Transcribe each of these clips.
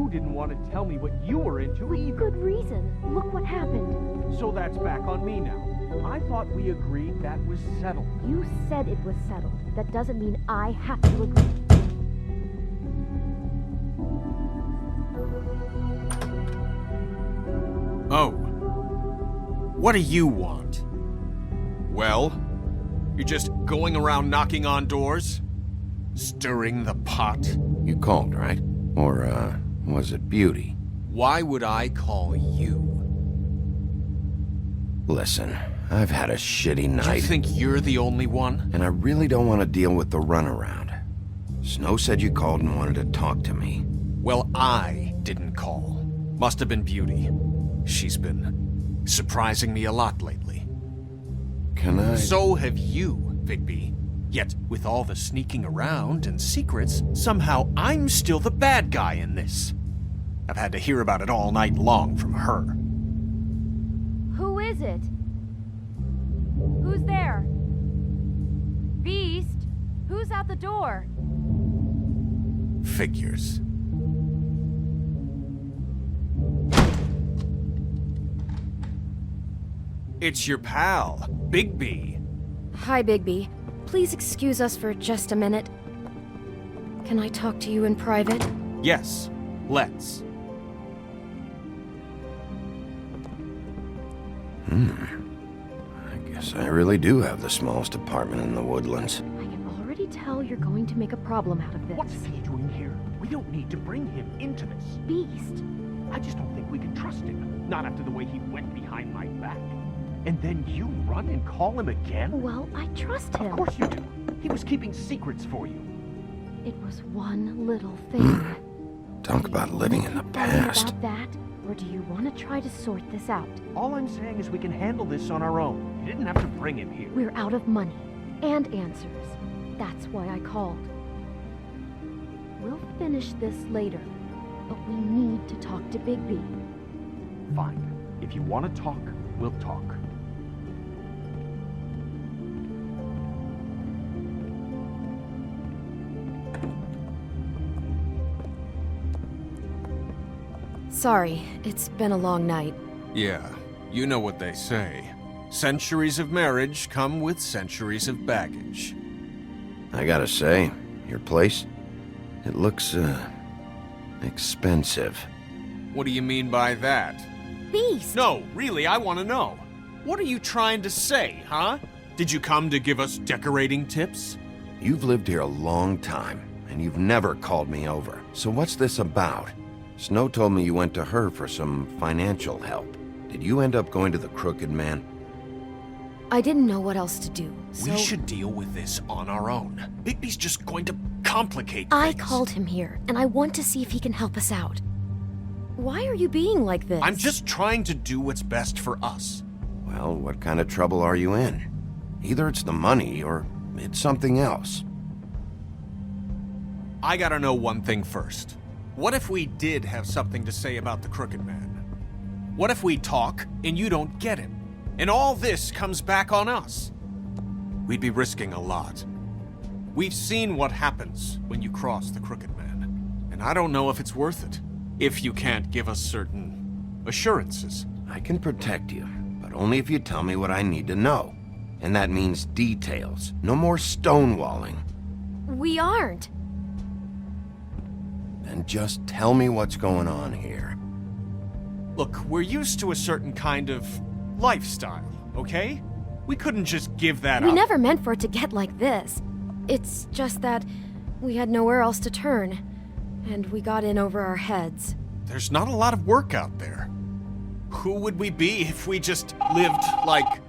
you didn't want to tell me what you were into either. Good reason. Look what happened. So that's back on me now. I thought we agreed that was settled. You said it was settled. That doesn't mean I have to agree. Oh. What do you want? Well? You're just going around knocking on doors? Stirring the pot? You called, right? Or, was it Beauty? Why would I call you? Listen, I've had a shitty night. You think you're the only one? And I really don't want to deal with the runaround. Snow said you called and wanted to talk to me. Well, I didn't call. Must have been Beauty. She's been surprising me a lot lately. Can I? So have you, Bigby. Yet, with all the sneaking around and secrets, somehow I'm still the bad guy in this. I've had to hear about it all night long from her. Who is it? Who's there? Beast? Who's at the door? Figures. It's your pal, Bigby. Hi, Bigby. Please excuse us for just a minute. Can I talk to you in private? Yes, let's. I guess I really do have the smallest apartment in the Woodlands. I can already tell you're going to make a problem out of this. What's he doing here? We don't need to bring him into this. Beast? I just don't think we can trust him. Not after the way he went behind my back. And then you run and call him again? Well, I trust him. Of course you do. He was keeping secrets for you. It was one little thing. Talk about living in the past. About that, or do you want to try to sort this out? All I'm saying is we can handle this on our own. You didn't have to bring him here. We're out of money and answers. That's why I called. We'll finish this later, but we need to talk to Bigby. Fine. If you want to talk, we'll talk. Sorry, it's been a long night. Yeah, you know what they say. Centuries of marriage come with centuries of baggage. I gotta say, your place, it looks, expensive. What do you mean by that? Beast! No, really, I want to know. What are you trying to say, huh? Did you come to give us decorating tips? You've lived here a long time, and you've never called me over. So what's this about? Snow told me you went to her for some financial help. Did you end up going to the Crooked Man? I didn't know what else to do, so... We should deal with this on our own. Bigby's just going to complicate I things. called him here, and I want to see if he can help us out. Why are you being like this? I'm just trying to do what's best for us. Well, what kind of trouble are you in? Either it's the money, or it's something else. I gotta know one thing first. What if we did have something to say about the Crooked Man? What if we talk, and you don't get him? And all this comes back on us? We'd be risking a lot. We've seen what happens when you cross the Crooked Man, and I don't know if it's worth it, if you can't give us certain assurances. I can protect you, but only if you tell me what I need to know. And that means details. No more stonewalling. We aren't. Then just tell me what's going on here. Look, we're used to a certain kind of lifestyle, okay? We couldn't just give that up. We never meant for it to get like this. It's just that we had nowhere else to turn, and we got in over our heads. There's not a lot of work out there. Who would we be if we just lived like...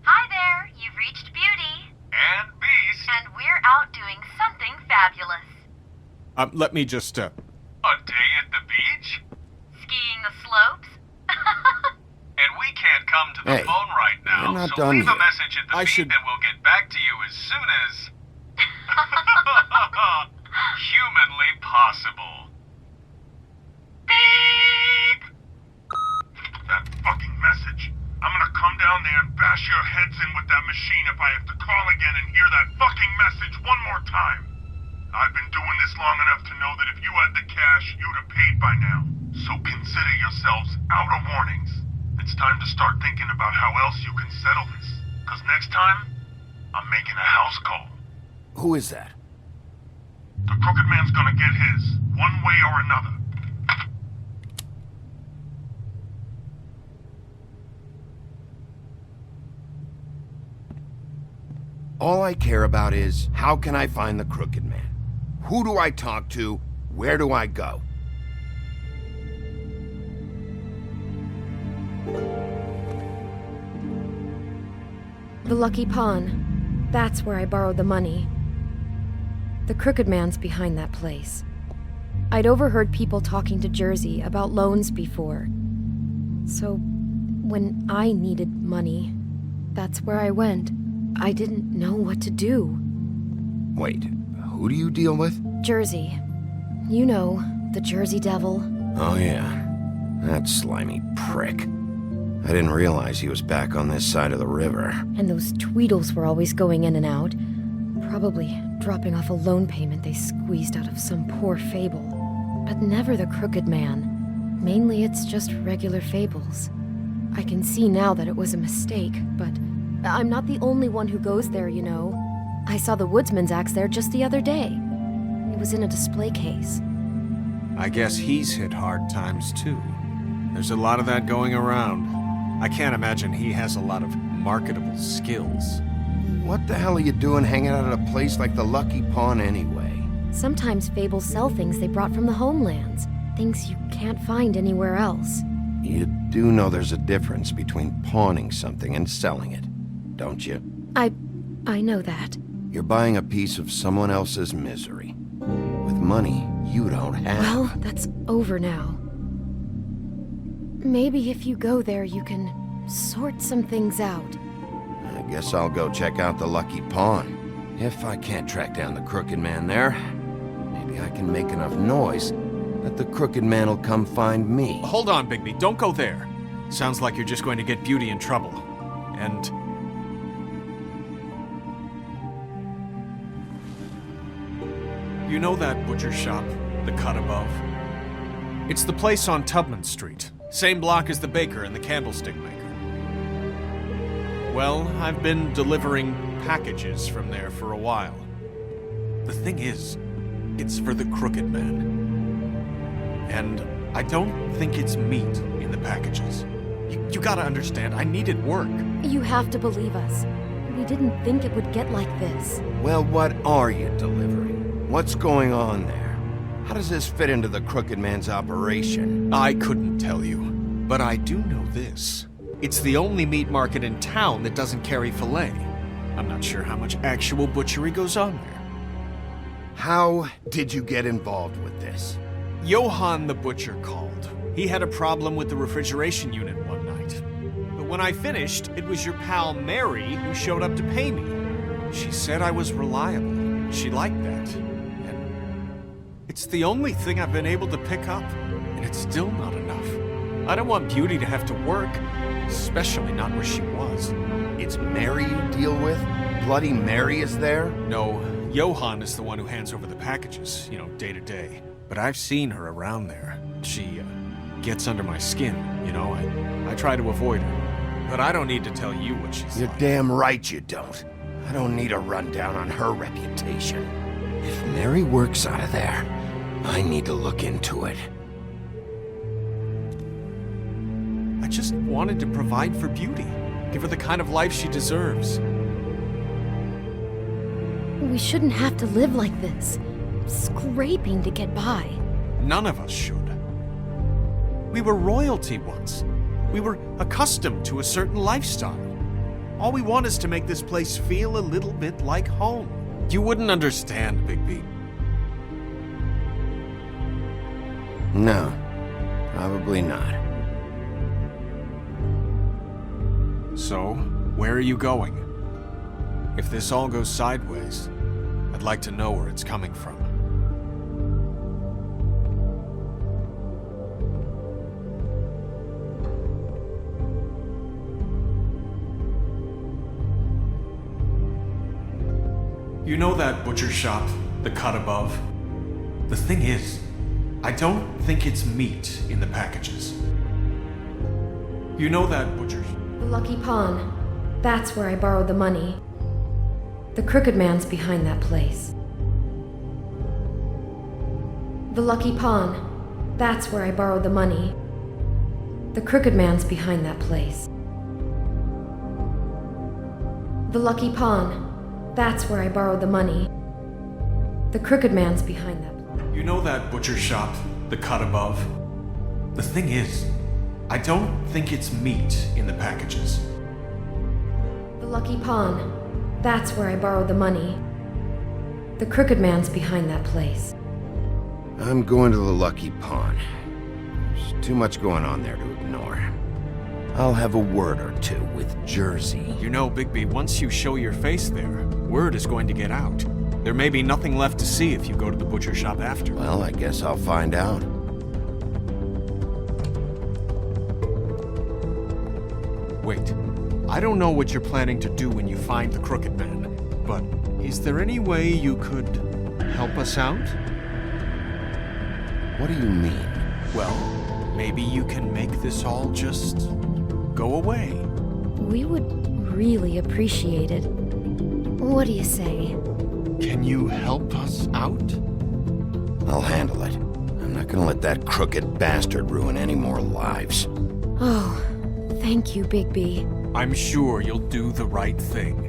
Hi there, you've reached Beauty. And Beast. And we're out doing something fabulous. let me just, A day at the beach? Skiing the slopes? And we can't come to the Hey, phone right now, we're not so done leave a yet. message at the I beep should- and we'll get back to you as soon as... humanly possible. Beep! That fucking message. I'm gonna come down there and bash your heads in with this long enough to know that if you had the cash, you'd have paid by now. So consider yourselves out of warnings. It's time to start thinking about how else you can settle this. Because next time, I'm making a house call. Who is that? The Crooked Man's gonna get his, one way or another. All I care about is, how can I find the Crooked Man? Who do I talk to? Where do I go? The Lucky Pawn. That's where I borrowed the money. The Crooked Man's behind that place. I'd overheard people talking to Jersey about loans before. So, when I needed money, that's where I went. I didn't know what to do. Wait, who do you deal with? Jersey. You know, the Jersey Devil. Oh yeah, that slimy prick. I didn't realize he was back on this side of the river. And those Tweedles were always going in and out. Probably dropping off a loan payment they squeezed out of some poor fable. But never the Crooked Man. Mainly it's just regular fables. I can see now that it was a mistake, but I'm not the only one who goes there, you know. I saw the woodsman's axe there just the other day. It was in a display case. I guess he's hit hard times too. There's a lot of that going around. I can't imagine he has a lot of marketable skills. What the hell are you doing hanging out at a place like the Lucky Pawn anyway? Sometimes fables sell things they brought from the homelands. Things you can't find anywhere else. You do know there's a difference between pawning something and selling it, don't you? I know that. You're buying a piece of someone else's misery. With money you don't have. Well, that's over now. Maybe if you go there, you can sort some things out. I guess I'll go check out the Lucky Pawn. If I can't track down the Crooked Man there, maybe I can make enough noise that the Crooked Man will come find me. Hold on, Bigby. Don't go there. Sounds like you're just going to get Beauty in trouble. And... you know that butcher shop, the cut above? It's the place on Tubman Street. Same block as the baker and the candlestick maker. Well, I've been delivering packages from there for a while. The thing is, it's for the Crooked Man. And I don't think it's meat in the packages. You gotta understand, I needed work. You have to believe us. We didn't think it would get like this. Well, what are you delivering? What's going on there? How does this fit into the Crooked Man's operation? I couldn't tell you, but I do know this. It's the only meat market in town that doesn't carry filet. I'm not sure how much actual butchery goes on there. How did you get involved with this? Johann the butcher called. He had a problem with the refrigeration unit one night. But when I finished, it was your pal Mary who showed up to pay me. She said I was reliable. She liked that. And it's the only thing I've been able to pick up, and it's still not enough. I don't want Beauty to have to work, especially not where she was. It's Mary you deal with? Bloody Mary is there? No, Johann is the one who hands over the packages, day to day. But I've seen her around there. She, gets under my skin, I try to avoid her. But I don't need to tell you what she's You're like. damn right you don't. I don't need a rundown on her reputation. If Mary works out of there, I need to look into it. I just wanted to provide for Beauty. Give her the kind of life she deserves. We shouldn't have to live like this. Scraping to get by. None of us should. We were royalty once. We were accustomed to a certain lifestyle. All we want is to make this place feel a little bit like home. You wouldn't understand, Bigby. No, probably not. So, where are you going? If this all goes sideways, I'd like to know where it's coming from. You know that butcher shop, the cut above? The thing is, I don't think it's meat in the packages. You know that, butcher? The Lucky Pawn. That's where I borrowed the money. The Crooked Man's behind that place. The Lucky Pawn. That's where I borrowed the money. The Crooked Man's behind that place. The Lucky Pawn. That's where I borrowed the money. The Crooked Man's behind that place. You know that butcher shop, the cut above? The thing is, I don't think it's meat in the packages. The Lucky Pawn. That's where I borrowed the money. The Crooked Man's behind that place. I'm going to the Lucky Pawn. There's too much going on there to ignore. I'll have a word or two with Jersey. You know, Bigby, once you show your face there, word is going to get out. There may be nothing left to see if you go to the butcher shop after. Well, I guess I'll find out. Wait, I don't know what you're planning to do when you find the Crooked Man, but is there any way you could help us out? What do you mean? Well, maybe you can make this all just go away. We would really appreciate it. What do you say? Can you help us out? I'll handle it. I'm not gonna let that crooked bastard ruin any more lives. Oh, thank you, Bigby. I'm sure you'll do the right thing.